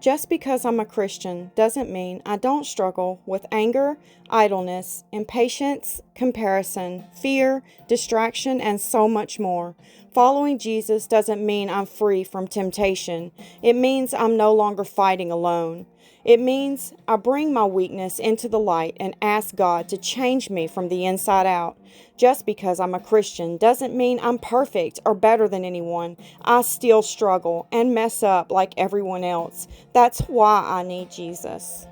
Just because I'm a Christian doesn't mean I don't struggle with anger, idleness, impatience, comparison, fear, distraction, and so much more. Following Jesus doesn't mean I'm free from temptation. It means I'm no longer fighting alone. It means I bring my weakness into the light and ask God to change me from the inside out. Just because I'm a Christian doesn't mean I'm perfect or better than anyone. I still struggle and mess up like everyone else. That's why I need Jesus.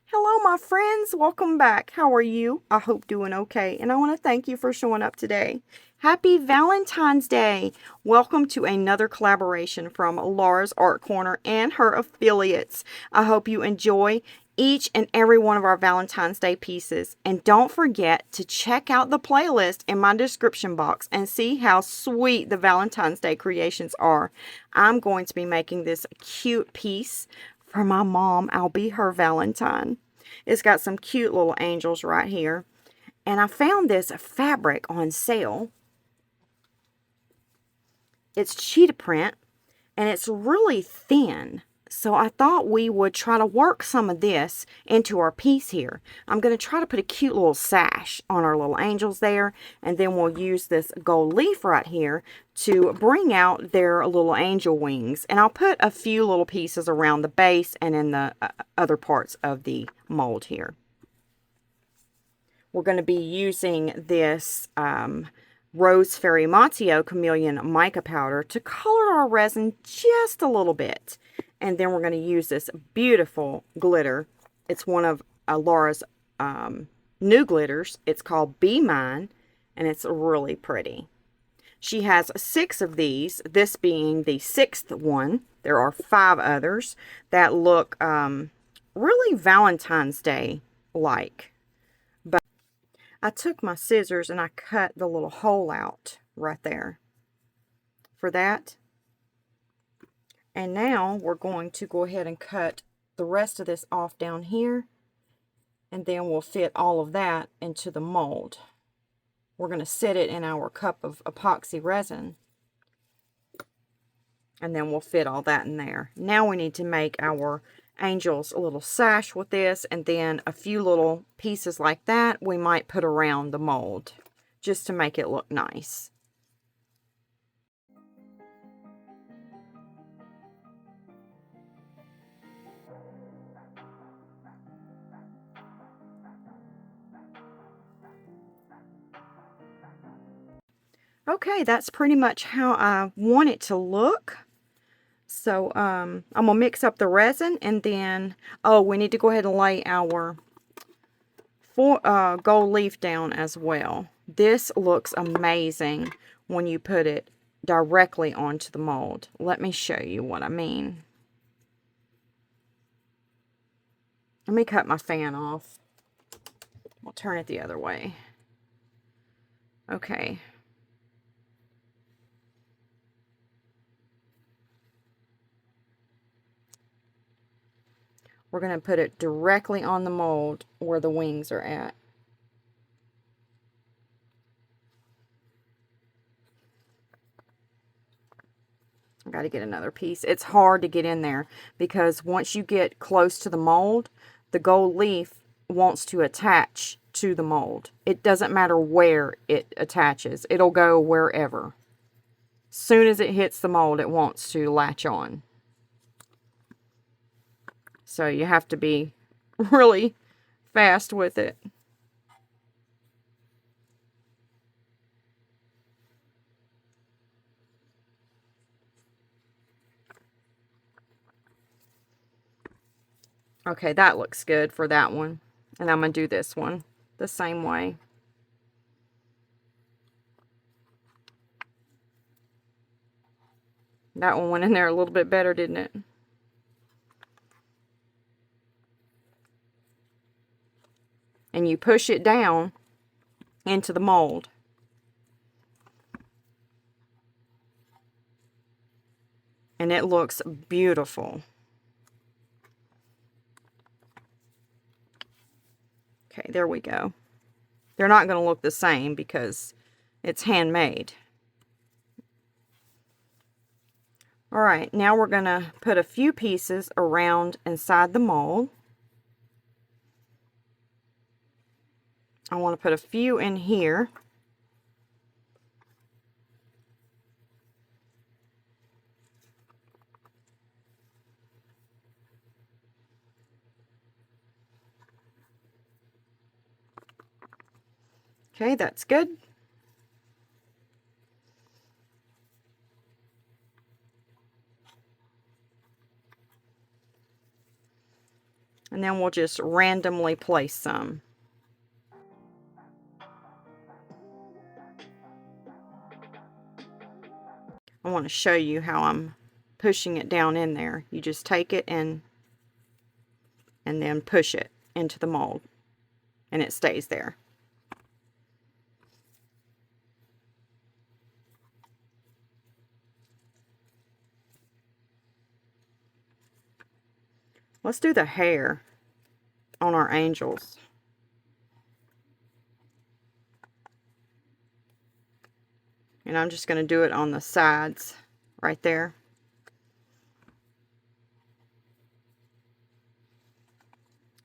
Hello, my friends. Welcome back. How are you? I hope doing okay. And I want to thank you for showing up today. Happy Valentine's Day. Welcome to another collaboration from Laura's Art Corner and her affiliates. I hope you enjoy each and every one of our Valentine's Day pieces. And don't forget to check out the playlist in my description box and see how sweet the Valentine's Day creations are. I'm going to be making this cute piece for my mom. I'll be her Valentine. It's got some cute little angels right here. And I found this fabric on sale. It's cheetah print and it's really thin. So I thought we would try to work some of this into our piece here. I'm going to try to put a cute little sash on our little angels there. And then we'll use this gold leaf right here to bring out their little angel wings. And I'll put a few little pieces around the base and in the other parts of the mold here. We're going to be using this Rose Fairy Matio Chameleon Mica powder to color our resin just a little bit. And then we're going to use this beautiful glitter. It's one of Laura's new glitters. It's called Be Mine, and it's really pretty. She has 6 of these, this being the 6th one. There are 5 others that look really Valentine's Day-like. But I took my scissors and I cut the little hole out right there for that. And now we're going to go ahead and cut the rest of this off down here. And then we'll fit all of that into the mold. We're going to set it in our cup of epoxy resin. And then we'll fit all that in there. Now we need to make our angels a little sash with this. And then a few little pieces like that we might put around the mold. Just to make it look nice. Okay, that's pretty much how I want it to look. So I'm going to mix up the resin and then, oh, we need to go ahead and lay our gold leaf down as well. This looks amazing when you put it directly onto the mold. Let me show you what I mean. Let me cut my fan off. I'll turn it the other way. Okay. We're going to put it directly on the mold where the wings are at. I got to get another piece. It's hard to get in there because once you get close to the mold, the gold leaf wants to attach to the mold. It doesn't matter where it attaches. It'll go wherever. As soon as it hits the mold, it wants to latch on. So you have to be really fast with it. Okay, that looks good for that one. And I'm going to do this one the same way. That one went in there a little bit better, didn't it? And you push it down into the mold. And it looks beautiful. Okay, there we go. They're not going to look the same because it's handmade. All right, now we're going to put a few pieces around inside the mold. I want to put a few in here. Okay, that's good. And then we'll just randomly place some. I want to show you how I'm pushing it down in there. You just take it and then push it into the mold, and it stays there. Let's do the hair on our angels. And I'm just going to do it on the sides right there.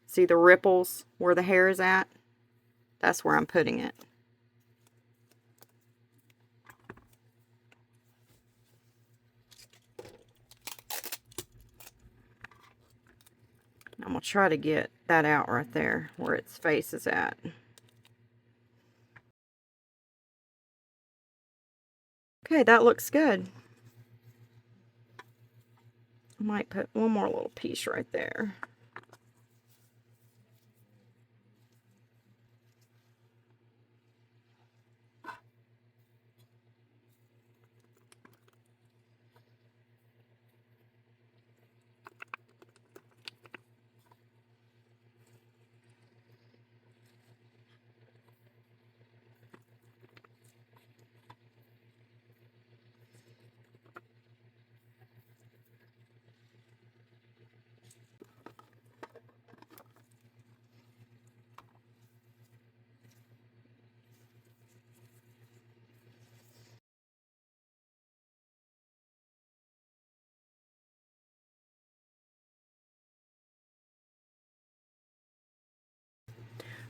See the ripples where the hair is at? That's where I'm putting it. I'm going to try to get that out right there where its face is at. Okay, that looks good. I might put one more little piece right there.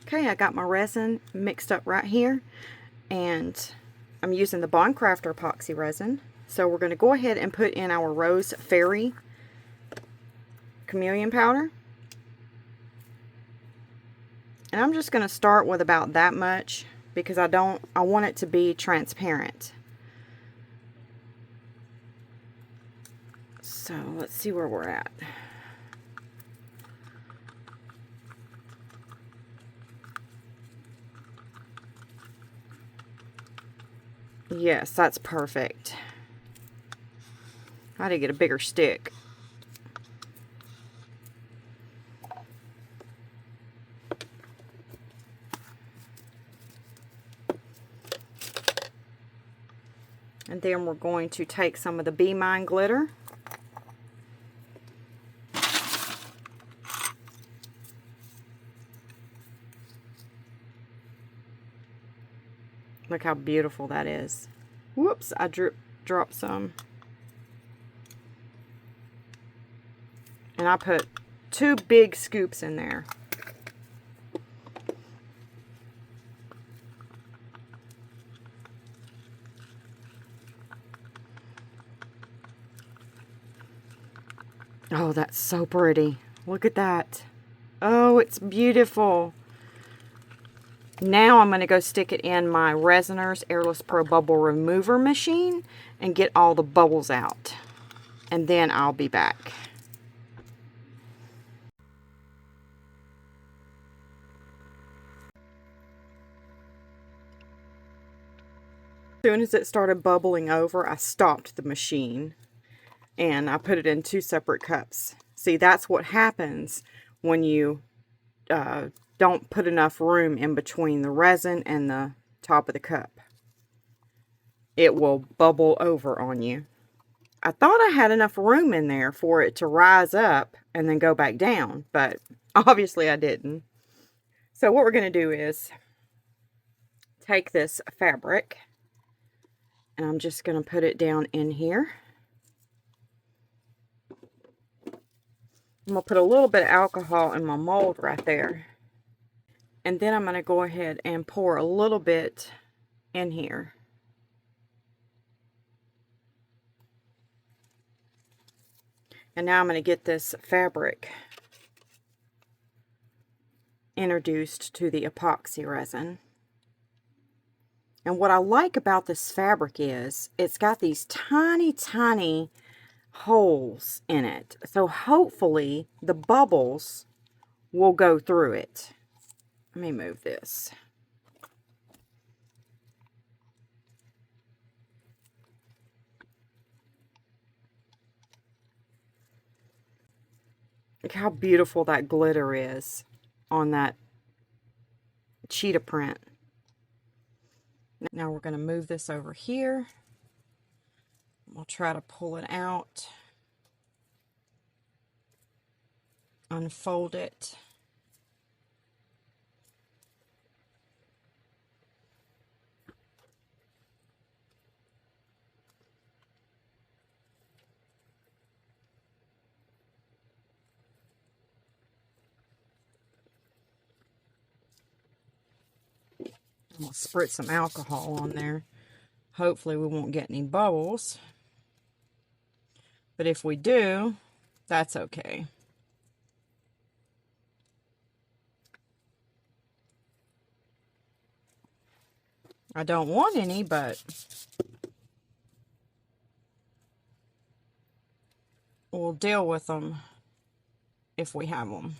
Okay, I got my resin mixed up right here, and I'm using the Bond Crafter epoxy resin. So we're going to go ahead and put in our Rose Fairy chameleon powder. And I'm just going to start with about that much because I want it to be transparent. So let's see where we're at. Yes, that's perfect. I had to get a bigger stick. And then we're going to take some of the Be Mine glitter. Look how beautiful that is. Whoops, I dropped some. And I put 2 big scoops in there. Oh, that's so pretty. Look at that. Oh, it's beautiful. Now I'm going to go stick it in my Resiners Airless Pro Bubble Remover machine and get all the bubbles out. And then I'll be back. As soon as it started bubbling over, I stopped the machine and I put it in 2 separate cups. See, that's what happens when you don't put enough room in between the resin and the top of the cup. It will bubble over on you. I thought I had enough room in there for it to rise up and then go back down, but obviously I didn't. So what we're going to do is take this fabric and I'm just going to put it down in here. I'm going to put a little bit of alcohol in my mold right there. And then I'm going to go ahead and pour a little bit in here. And now I'm going to get this fabric introduced to the epoxy resin. And what I like about this fabric is it's got these tiny, tiny holes in it. So hopefully the bubbles will go through it. Let me move this. Look how beautiful that glitter is on that cheetah print. Now we're going to move this over here. We'll try to pull it out. Unfold it. I'm going to spritz some alcohol on there. Hopefully we won't get any bubbles. But if we do, that's okay. I don't want any, but we'll deal with them if we have them.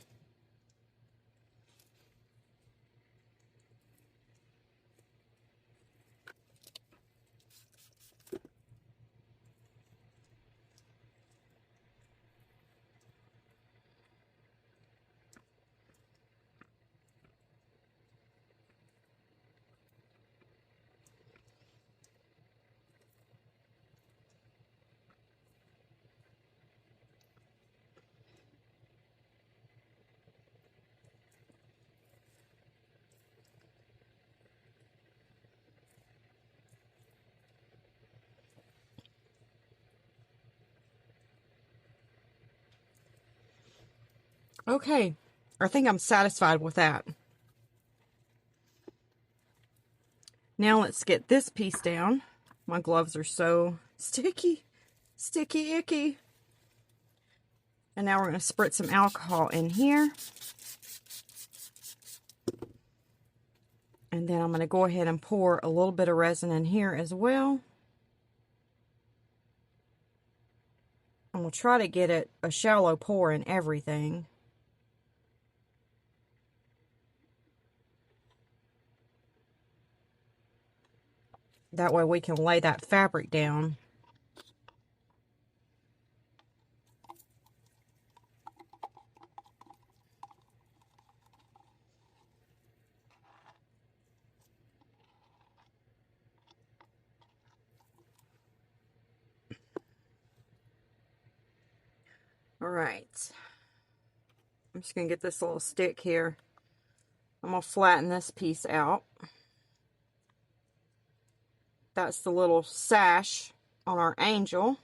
Okay, I think I'm satisfied with that. Now let's get this piece down. My gloves are so sticky, icky. And now we're going to spritz some alcohol in here. And then I'm going to go ahead and pour a little bit of resin in here as well. And we'll try to get it a shallow pour in everything. That way we can lay that fabric down. All right. I'm just going to get this little stick here. I'm going to flatten this piece out. That's the little sash on our angel.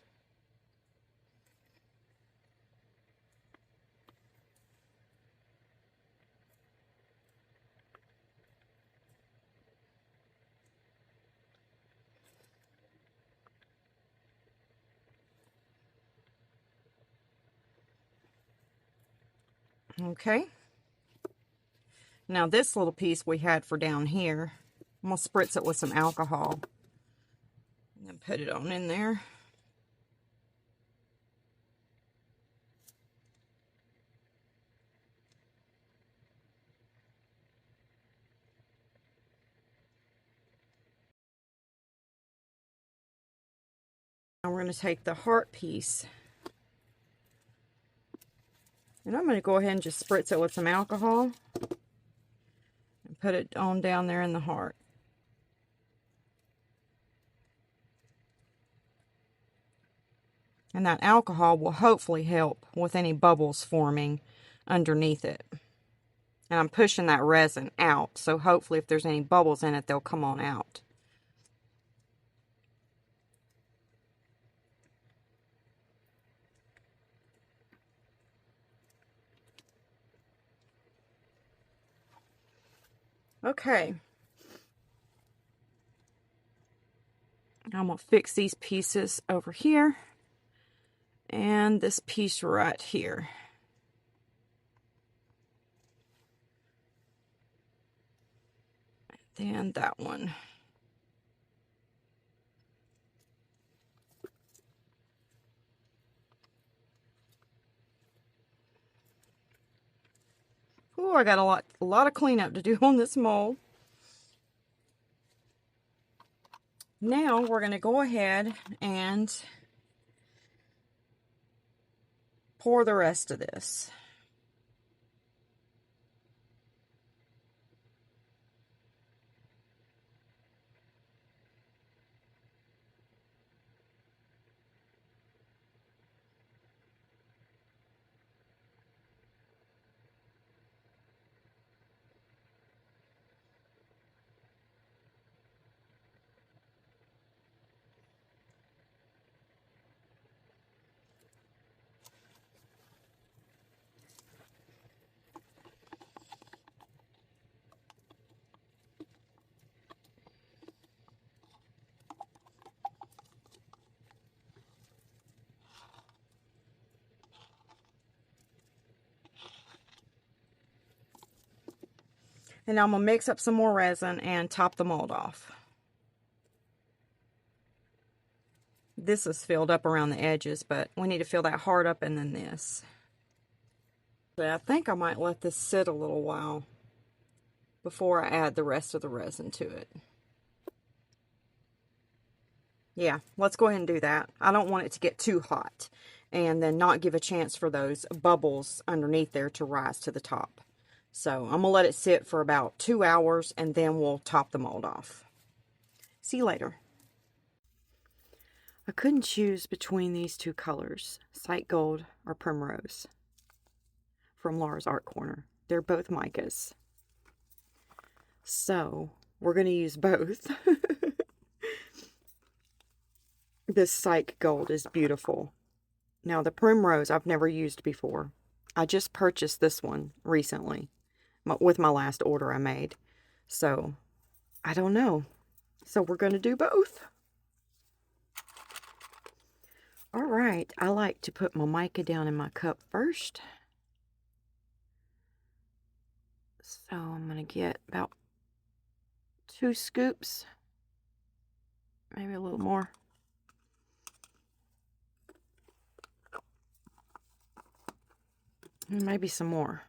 Okay. Now this little piece we had for down here, I'm going to spritz it with some alcohol. And then put it on in there. Now we're going to take the heart piece. And I'm going to go ahead and just spritz it with some alcohol. And put it on down there in the heart. And that alcohol will hopefully help with any bubbles forming underneath it. And I'm pushing that resin out, so hopefully if there's any bubbles in it, they'll come on out. Okay. I'm going to fix these pieces over here and this piece right here. Then that one. Oh, I got a lot of cleanup to do on this mold. Now we're going to go ahead and pour the rest of this. And I'm going to mix up some more resin and top the mold off. This is filled up around the edges, but we need to fill that hard up and then this. But I think I might let this sit a little while before I add the rest of the resin to it. Yeah, let's go ahead and do that. I don't want it to get too hot and then not give a chance for those bubbles underneath there to rise to the top. So I'm going to let it sit for about 2 hours and then we'll top the mold off. See you later. I couldn't choose between these two colors, Psych Gold or Primrose, from Laura's Art Corner. They're both micas. So we're going to use both. This Psych Gold is beautiful. Now the Primrose I've never used before. I just purchased this one recently with my last order I made. So I don't know. So we're going to do both. All right, I like to put my mica down in my cup first. So I'm going to get about 2 scoops, maybe a little more. Maybe some more.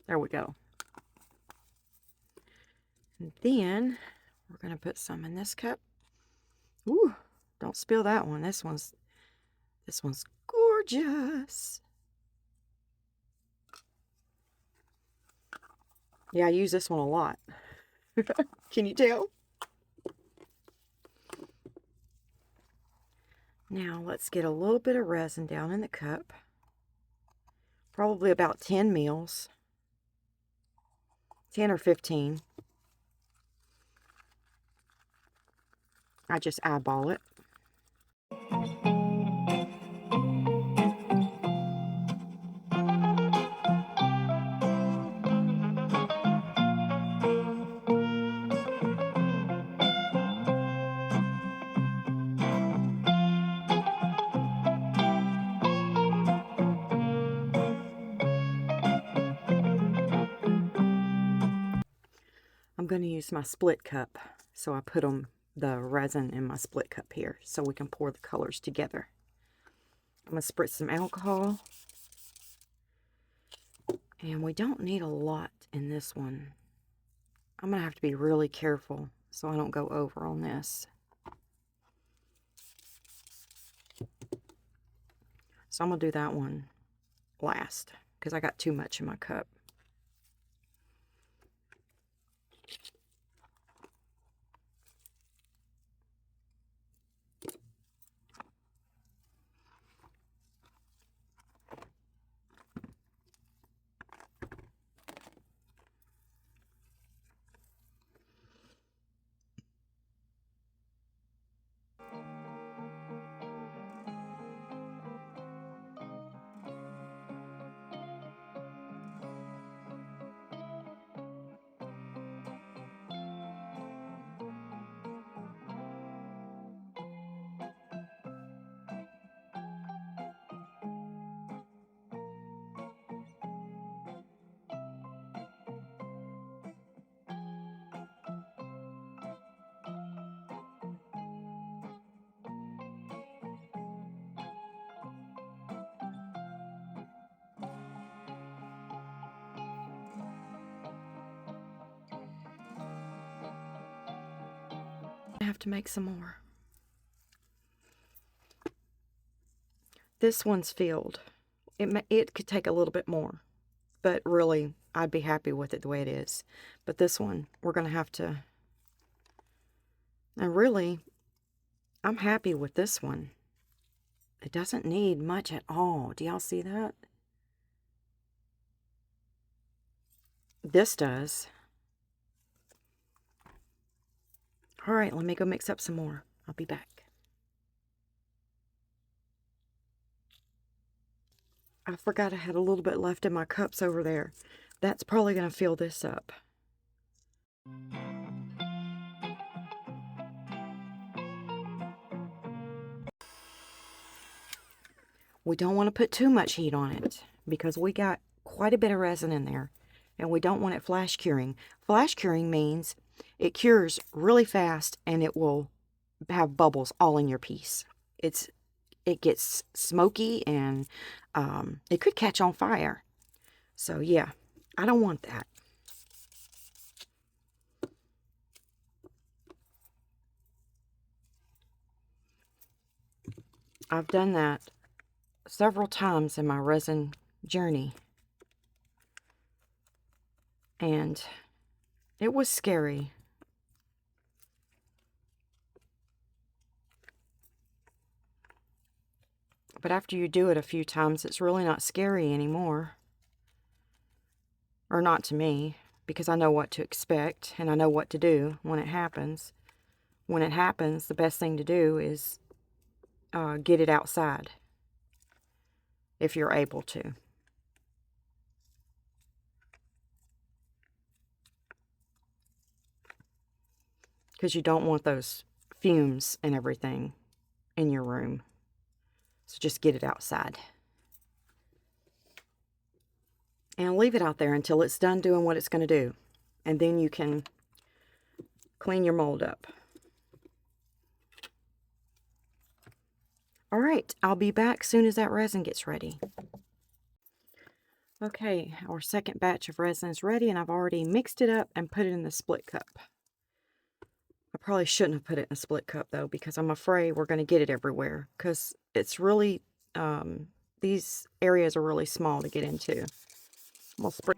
There we go. And then we're going to put some in this cup. Ooh, don't spill that one. This one's gorgeous. Yeah, I use this one a lot. Can you tell? Now let's get a little bit of resin down in the cup. Probably about 10 mils. 10 or 15. I just eyeball it. I'm going to use my split cup, so I put the resin in my split cup here so we can pour the colors together. I'm going to spritz some alcohol, and we don't need a lot in this one. I'm going to have to be really careful so I don't go over on this. So I'm going to do that one last because I got too much in my cup. have to make some more. This one's filled. It could take a little bit more, but really, I'd be happy with it the way it is. But this one, we're going to have to... And really, I'm happy with this one. It doesn't need much at all. Do y'all see that? This does. All right, let me go mix up some more. I'll be back. I forgot I had a little bit left in my cups over there. That's probably going to fill this up. We don't want to put too much heat on it because we got quite a bit of resin in there and we don't want it flash curing. Flash curing means it cures really fast and it will have bubbles all in your piece. It gets smoky and it could catch on fire. So yeah, I don't want that. I've done that several times in my resin journey. And it was scary. But after you do it a few times, it's really not scary anymore. Or not to me, because I know what to expect and I know what to do when it happens. When it happens, the best thing to do is get it outside, if you're able to. Because you don't want those fumes and everything in your room. So just get it outside. And leave it out there until it's done doing what it's going to do. And then you can clean your mold up. All right, I'll be back soon as that resin gets ready. Okay, our second batch of resin is ready, and I've already mixed it up and put it in the split cup. I probably shouldn't have put it in a split cup, though, because I'm afraid we're going to get it everywhere, because it's really, these areas are really small to get into. We'll spray.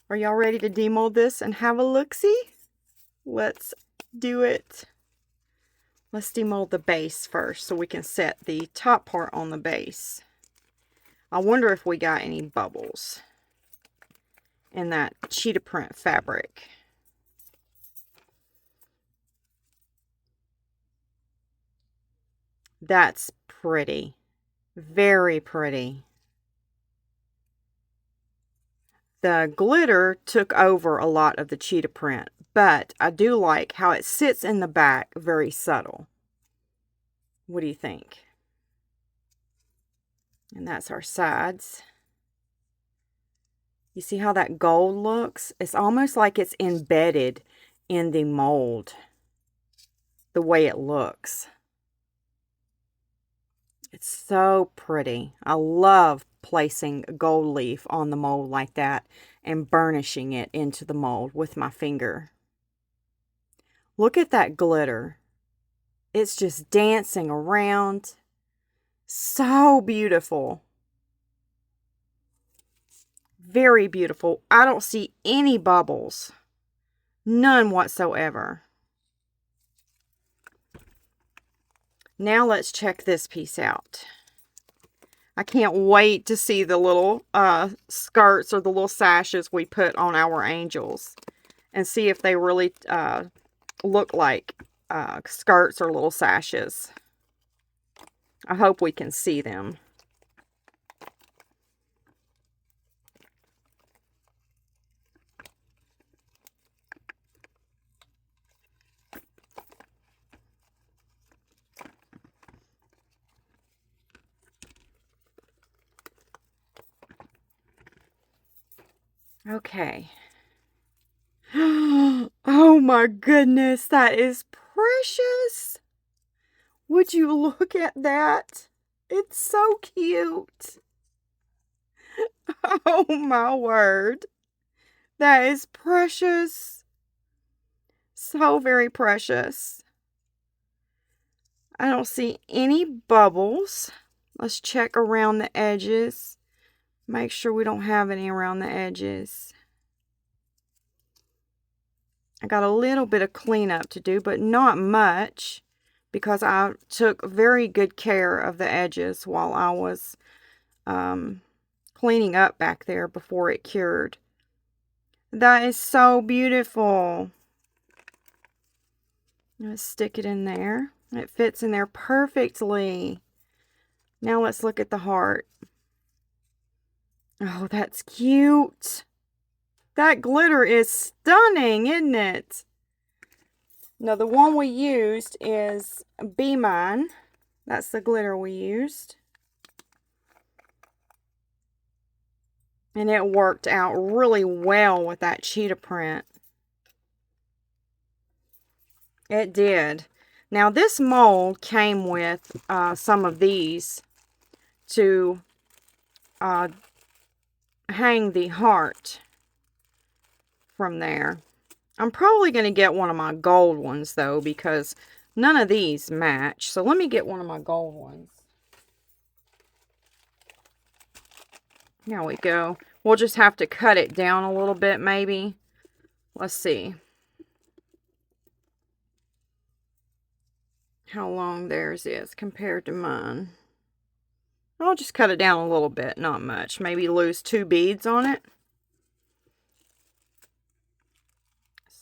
Are y'all ready to demold this and have a look-see? Let's do it. Let's demold the base first so we can set the top part on the base. I wonder if we got any bubbles in that cheetah print fabric. That's pretty. Very pretty. The glitter took over a lot of the cheetah print, but I do like how it sits in the back, very subtle. What do you think? And that's our sides. You see how that gold looks? It's almost like it's embedded in the mold, the way it looks. It's so pretty. I love placing a gold leaf on the mold like that and burnishing it into the mold with my finger. Look at that glitter. It's just dancing around. So beautiful. Very beautiful. I don't see any bubbles. None whatsoever. Now let's check this piece out. I can't wait to see the little skirts or the little sashes we put on our angels and see if they really look like skirts or little sashes. I hope we can see them. Okay. Oh my goodness, that is precious. Would you look at that? It's so cute. Oh my word. That is precious. So very precious. I don't see any bubbles. Let's check around the edges. Make sure we don't have any around the edges. I got a little bit of cleanup to do, but not much, because I took very good care of the edges while I was cleaning up back there before it cured. That is so beautiful. Let's stick it in there. It fits in there perfectly. Now let's look at the heart. Oh, that's cute. That glitter is stunning, isn't it? Now, the one we used is Be Mine. That's the glitter we used. And it worked out really well with that cheetah print. It did. Now, this mold came with some of these to hang the heart from there. I'm probably going to get one of my gold ones, though, because none of these match. So let me get one of my gold ones. There we go. We'll just have to cut it down a little bit, maybe. Let's see how long theirs is compared to mine. I'll just cut it down a little bit, not much. Maybe lose 2 beads on it.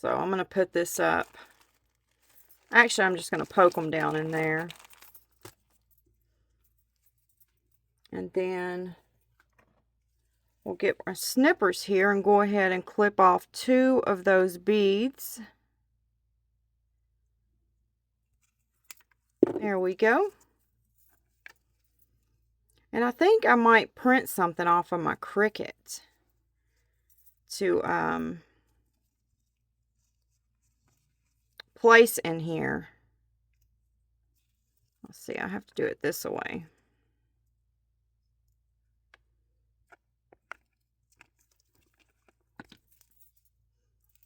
So I'm going to put this up. Actually, I'm just going to poke them down in there. And then we'll get our snippers here and go ahead and clip off 2 of those beads. There we go. And I think I might print something off of my Cricut to place in here. Let's see, I have to do it this way.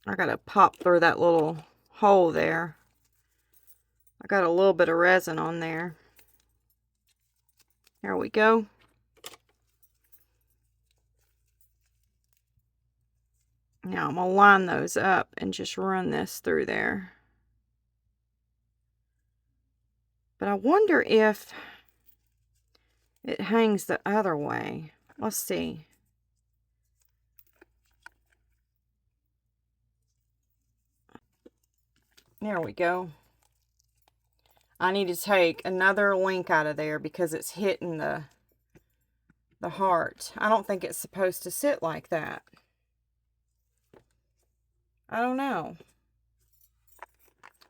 I gotta pop through that little hole there. I got a little bit of resin on there. There we go. Now I'm going to line those up and just run this through there. But I wonder if it hangs the other way. Let's see. There we go. I need to take another link out of there because it's hitting the heart. I don't think it's supposed to sit like that. I don't know.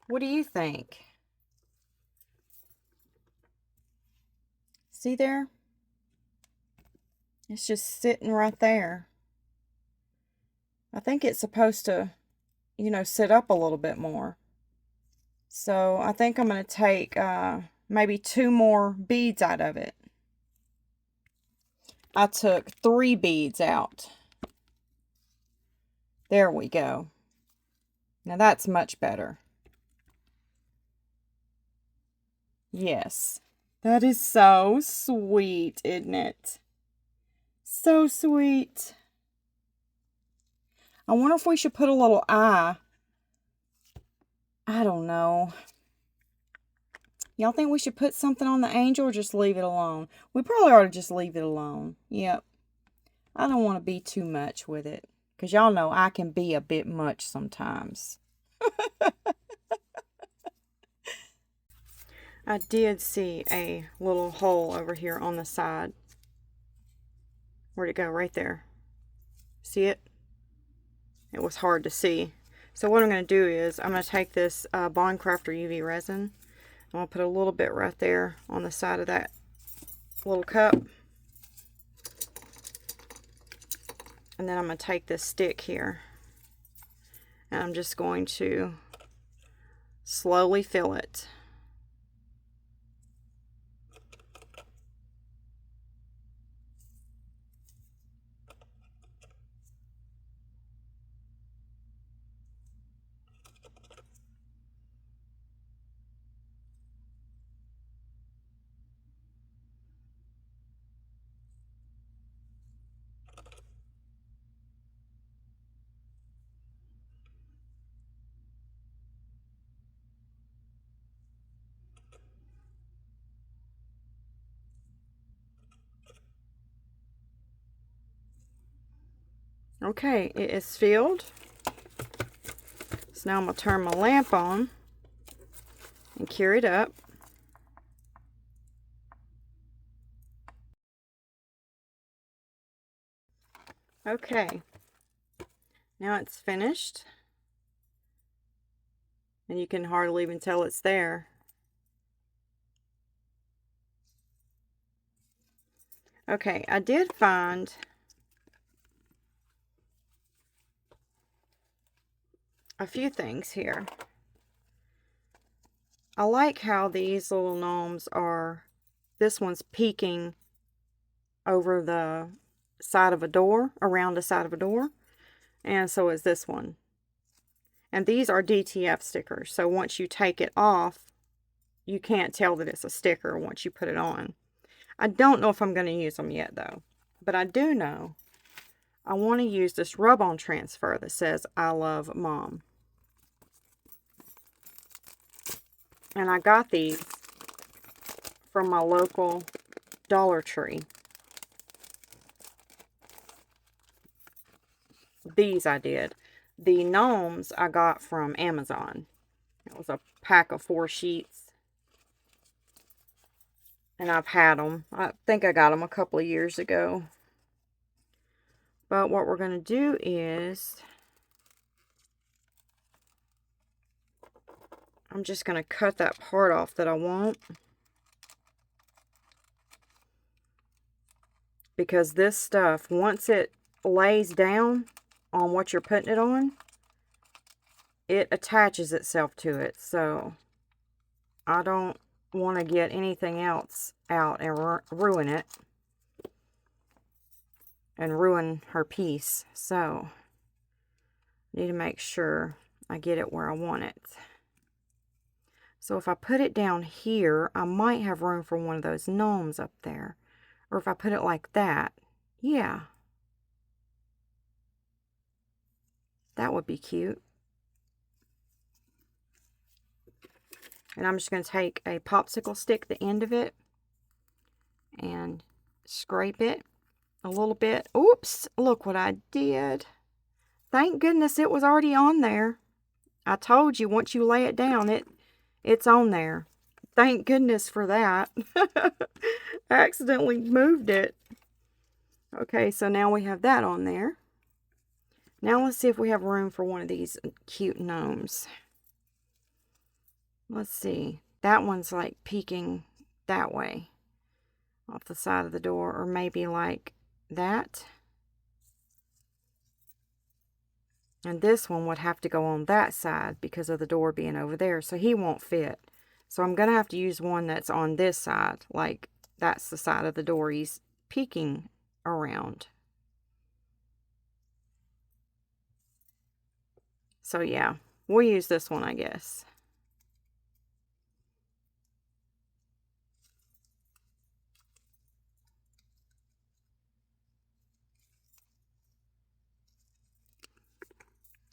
What do you think? See there? It's just sitting right there. I think it's supposed to, you know, sit up a little bit more. So I think I'm going to take maybe 2 more beads out of it. I took 3 beads out. There we go. Now that's much better. Yes. That is so sweet, isn't it? So sweet. I wonder if we should put a little eye. I don't know. Y'all think we should put something on the angel or just leave it alone? We probably ought to just leave it alone. Yep. I don't want to be too much with it. Because y'all know I can be a bit much sometimes. I did see a little hole over here on the side. Where'd it go? Right there. See it? It was hard to see. So what I'm going to do is I'm going to take this Bond Crafter UV resin. I'm going to put a little bit right there on the side of that little cup. And then I'm going to take this stick here. And I'm just going to slowly fill it. Okay, it is filled. So now I'm going to turn my lamp on and cure it up. Okay, now it's finished. And you can hardly even tell it's there. Okay, I did find a few things here. I like how these little gnomes are, this one's peeking over the side of a door, around the side of a door, and so is this one. And these are DTF stickers, so once you take it off, you can't tell that it's a sticker once you put it on. I don't know if I'm going to use them yet though, but I do know I want to use this rub-on transfer that says I love mom. And I got these from my local Dollar Tree. These I did. The gnomes I got from Amazon. It was a pack of 4 sheets. And I've had them. I think I got them a couple of years ago. But what we're going to do is, I'm just going to cut that part off that I want. Because this stuff, once it lays down on what you're putting it on, it attaches itself to it. So I don't want to get anything else out and ruin it. And ruin her piece. So I need to make sure I get it where I want it. So if I put it down here, I might have room for one of those gnomes up there. Or if I put it like that, yeah. That would be cute. And I'm just going to take a popsicle stick, the end of it, and scrape it a little bit. Oops, look what I did. Thank goodness it was already on there. I told you, once you lay it down, it's on there. Thank goodness for that. I accidentally moved it. Okay, so now we have that on there. Now let's see if we have room for one of these cute gnomes. Let's see. That one's like peeking that way off the side of the door, or maybe like that. And this one would have to go on that side because of the door being over there, so he won't fit. So I'm going to have to use one that's on this side, like that's the side of the door he's peeking around. So yeah, we'll use this one, I guess.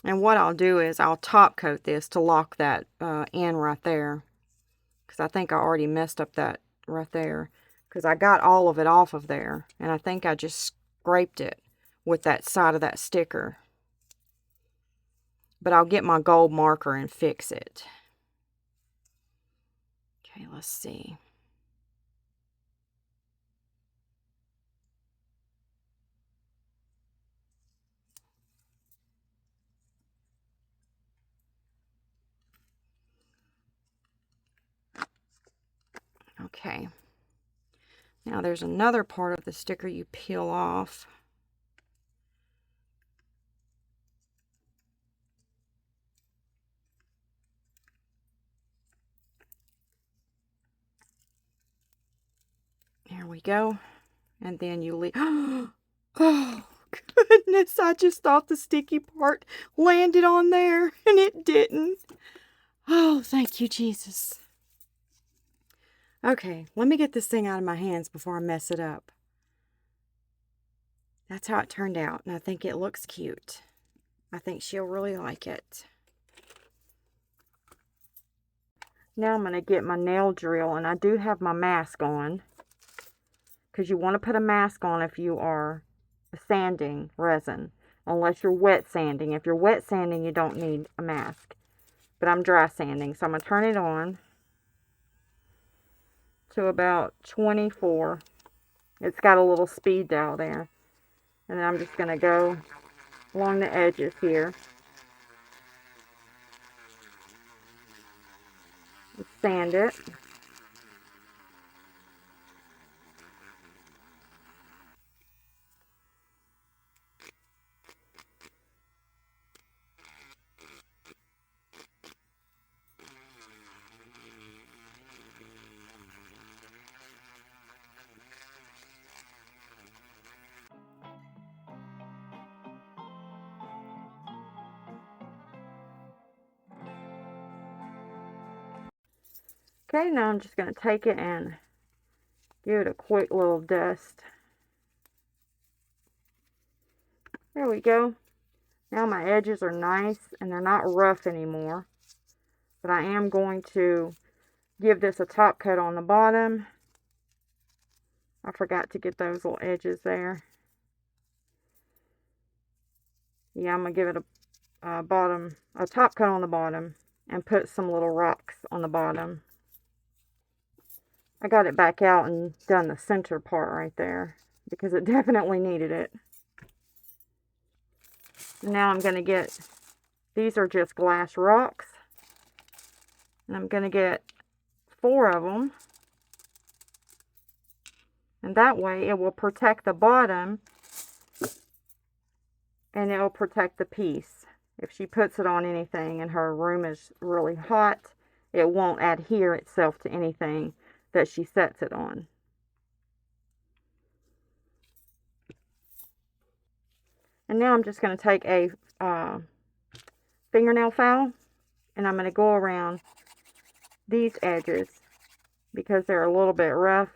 And what I'll do is I'll top coat this to lock that in right there. Because I think I already messed up that right there. Because I got all of it off of there. And I think I just scraped it with that side of that sticker. But I'll get my gold marker and fix it. Okay, let's see. Okay. Now there's another part of the sticker you peel off. There we go. And then you leave. Oh, goodness. I just thought the sticky part landed on there, and it didn't. Oh, thank you, Jesus. Okay, let me get this thing out of my hands before I mess it up. That's how it turned out, and I think it looks cute. I think she'll really like it. Now I'm going to get my nail drill, and I do have my mask on. Because you want to put a mask on if you are sanding resin. unless you're wet sanding. If you're wet sanding, you don't need a mask. But I'm dry sanding, so I'm going to turn it on to about 24. It's got a little speed dial there. And then I'm just going to go along the edges here. Sand it. Okay, now I'm just going to take it and give it a quick little dust. There we go. Now my edges are nice and they're not rough anymore. But I am going to give this a top coat on the bottom. I forgot to get those little edges there. Yeah, I'm going to give it a top coat on the bottom and put some little rocks on the bottom. I got it back out and done the center part right there because it definitely needed it. Now I'm going to get, these are just glass rocks, and I'm going to get 4 of them, and that way it will protect the bottom and it will protect the piece. If she puts it on anything and her room is really hot, it won't adhere itself to anything that she sets it on. And now I'm just going to take a fingernail file and I'm going to go around these edges because they're a little bit rough.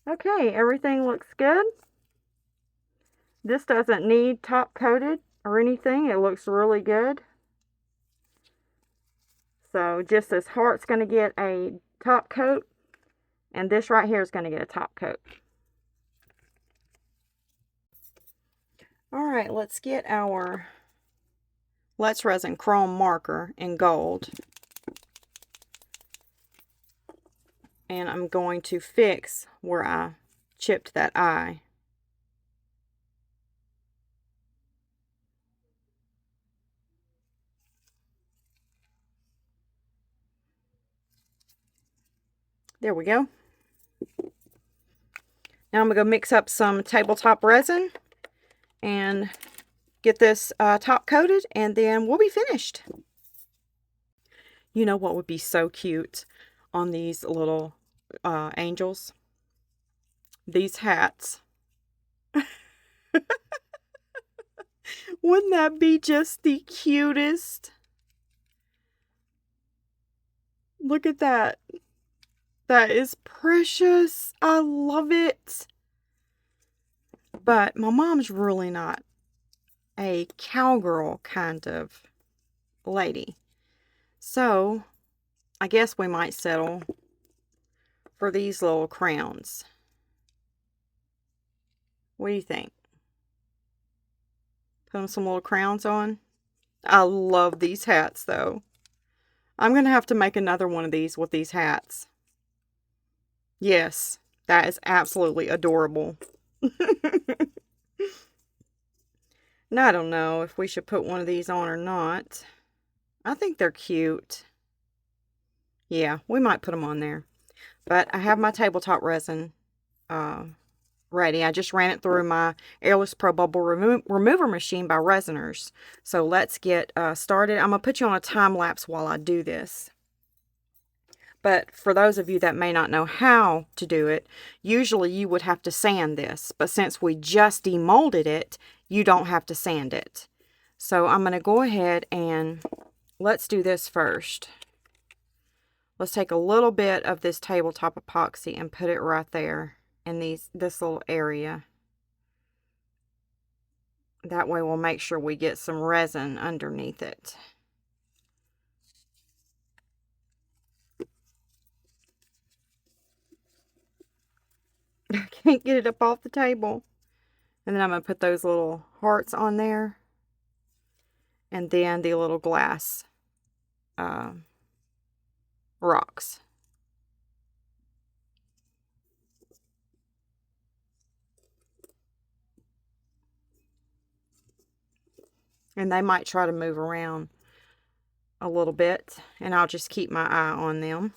Okay, everything looks good. This doesn't need top coated or anything. It looks really good. So just this heart's going to get a top coat, and this right here is going to get a top coat. All right, let's get our Let's Resin chrome marker in gold. And I'm going to fix where I chipped that eye. There we go. Now I'm going to go mix up some tabletop resin and get this top coated, and then we'll be finished. You know what would be so cute on these little angels? These hats. Wouldn't that be just the cutest? Look at that. That is precious. I love it. But my mom's really not a cowgirl kind of lady. So I guess we might settle for these little crowns. What do you think? Put them some little crowns on. I love these hats though. I'm going to have to make another one of these with these hats. Yes, that is absolutely adorable. Now, I don't know if we should put one of these on or not. I think they're cute. Yeah, we might put them on there. But I have my tabletop resin ready. I just ran it through my Airless Pro Bubble Remover machine by Resiners. So let's get started. I'm going to put you on a time lapse while I do this. But for those of you that may not know how to do it, usually you would have to sand this. But since we just demolded it, you don't have to sand it. So I'm going to go ahead and let's do this first. Let's take a little bit of this tabletop epoxy and put it right there in this little area. That way we'll make sure we get some resin underneath it. I can't get it up off the table. And then I'm going to put those little hearts on there. And then the little glass rocks. And they might try to move around a little bit, and I'll just keep my eye on them.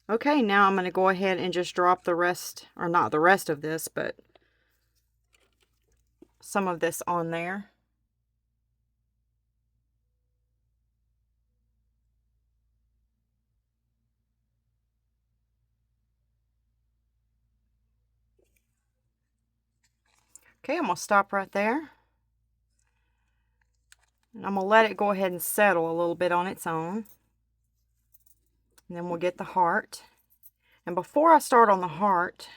Okay, now I'm going to go ahead and just drop the rest, or not the rest of this, but some of this on there. Okay, I'm going to stop right there. And I'm going to let it go ahead and settle a little bit on its own. And then we'll get the heart. And before I start on the heart,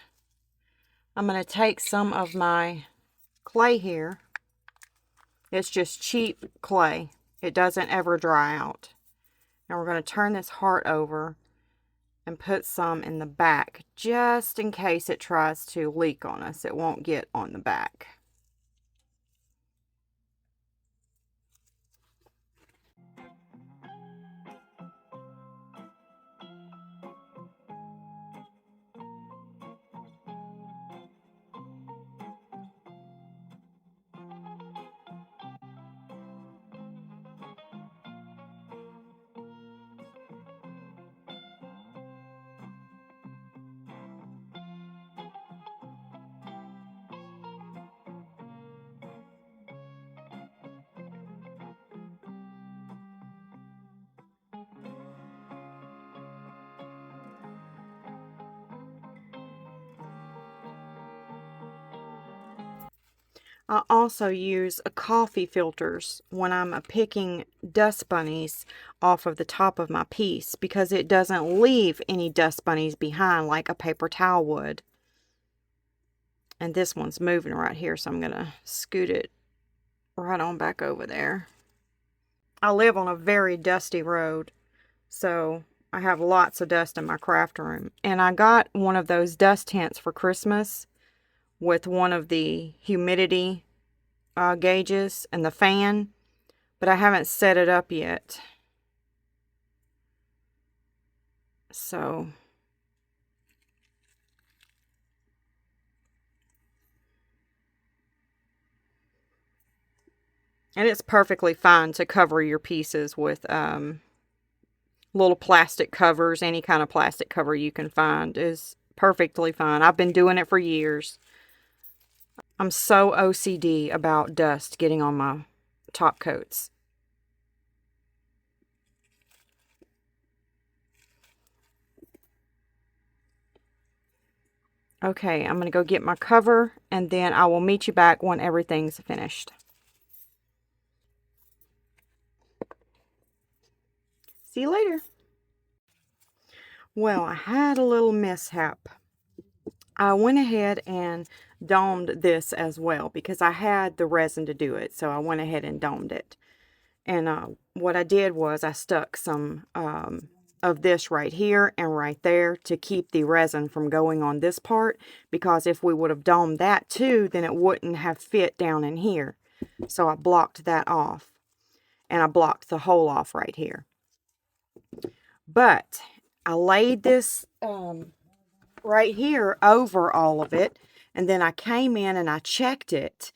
I'm going to take some of my clay here. It's just cheap clay. It doesn't ever dry out. And we're going to turn this heart over and put some in the back, just in case it tries to leak on us. It won't get on the back. I also use coffee filters when I'm picking dust bunnies off of the top of my piece, because it doesn't leave any dust bunnies behind like a paper towel would. And this one's moving right here, so I'm going to scoot it right on back over there. I live on a very dusty road, so I have lots of dust in my craft room. And I got one of those dust tents for Christmas with one of the humidity gauges and the fan, but I haven't set it up yet. So and it's perfectly fine to cover your pieces with little plastic covers. Any kind of plastic cover you can find is perfectly fine. I've been doing it for years. I'm so OCD about dust getting on my top coats. Okay, I'm going to go get my cover, and then I will meet you back when everything's finished. See you later. Well, I had a little mishap. I went ahead and domed this as well because I had the resin to do it. So I went ahead and domed it. And what I did was I stuck some of this right here and right there to keep the resin from going on this part, because if we would have domed that too, then it wouldn't have fit down in here. So I blocked that off, and I blocked the hole off right here. But I laid this right here over all of it, and then I came in and I checked it,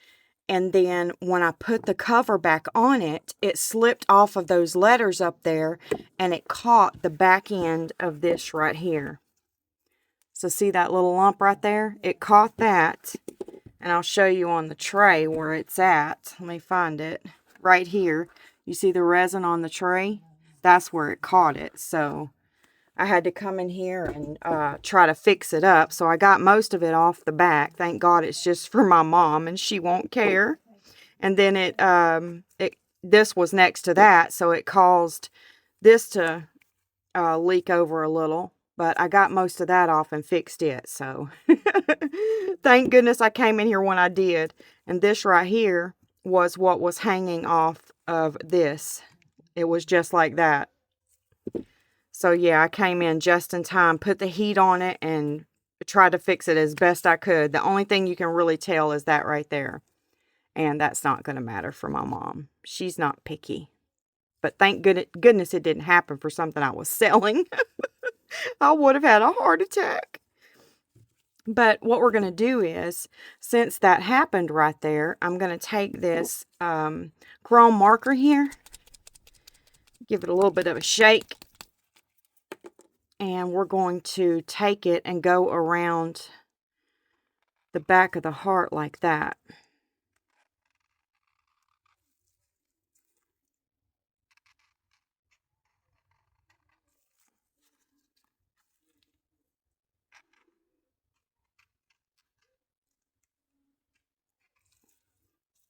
and then when I put the cover back on it, it slipped off of those letters up there, and it caught the back end of this right here. So see that little lump right there? It caught that, and I'll show you on the tray where it's at. Let me find it. Right here. You see the resin on the tray? That's where it caught it. So I had to come in here and try to fix it up. So I got most of it off the back. Thank God it's just for my mom and she won't care. And then this was next to that, so it caused this to leak over a little. But I got most of that off and fixed it. So thank goodness I came in here when I did. And this right here was what was hanging off of this. It was just like that. So yeah, I came in just in time, put the heat on it, and tried to fix it as best I could. The only thing you can really tell is that right there. And that's not going to matter for my mom. She's not picky. But thank goodness it didn't happen for something I was selling. I would have had a heart attack. But what we're going to do is, since that happened right there, I'm going to take this chrome marker here. Give it a little bit of a shake. And we're going to take it and go around the back of the heart like that.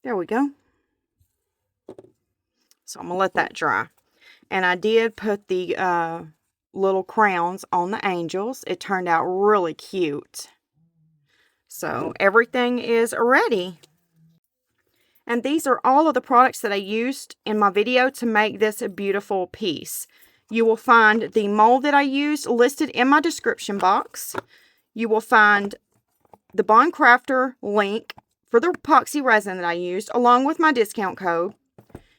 There we go. So I'm going to let that dry. And I did put the little crowns on the angels. It turned out really cute. So everything is ready. And these are all of the products that I used in my video to make this a beautiful piece. You will find the mold that I used listed in my description box. You will find the Bond Crafter link for the epoxy resin that I used, along with my discount code.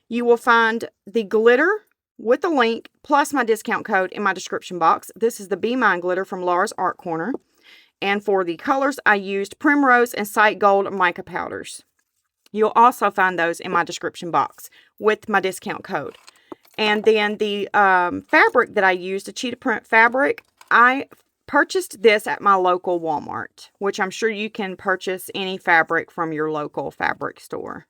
You will find the glitter with the link, plus my discount code in my description box. This is the Be Mine glitter from Laura's Art Corner. And for the colors, I used Primrose and Sight Gold mica powders. You'll also find those in my description box with my discount code. And then the fabric that I used, the cheetah print fabric, I purchased this at my local Walmart, which I'm sure you can purchase any fabric from your local fabric store.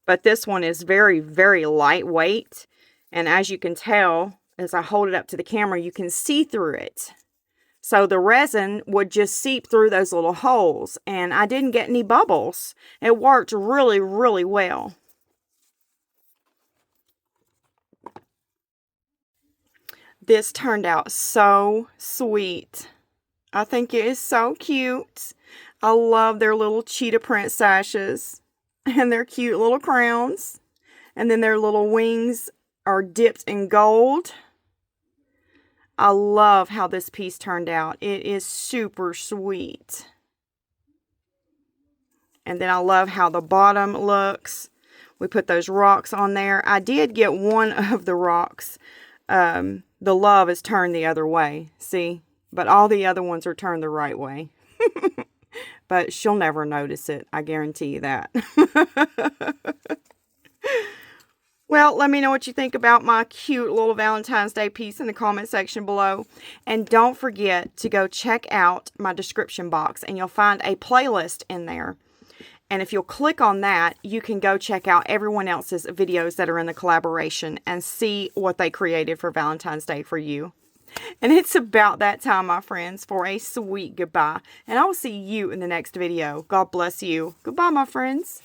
But this one is very, very lightweight. And as you can tell, as I hold it up to the camera, you can see through it. So the resin would just seep through those little holes. And I didn't get any bubbles. It worked really, really well. This turned out so sweet. I think it is so cute. I love their little cheetah print sashes. And their cute little crowns. And then their little wings are dipped in gold. I love how this piece turned out. It is super sweet. And then I love how the bottom looks. We put those rocks on there. I did get one of the rocks. The love is turned the other way. See? But all the other ones are turned the right way. But she'll never notice it. I guarantee you that. Well, let me know what you think about my cute little Valentine's Day piece in the comment section below. And don't forget to go check out my description box, and you'll find a playlist in there. And if you'll click on that, you can go check out everyone else's videos that are in the collaboration and see what they created for Valentine's Day for you. And it's about that time, my friends, for a sweet goodbye. And I will see you in the next video. God bless you. Goodbye, my friends.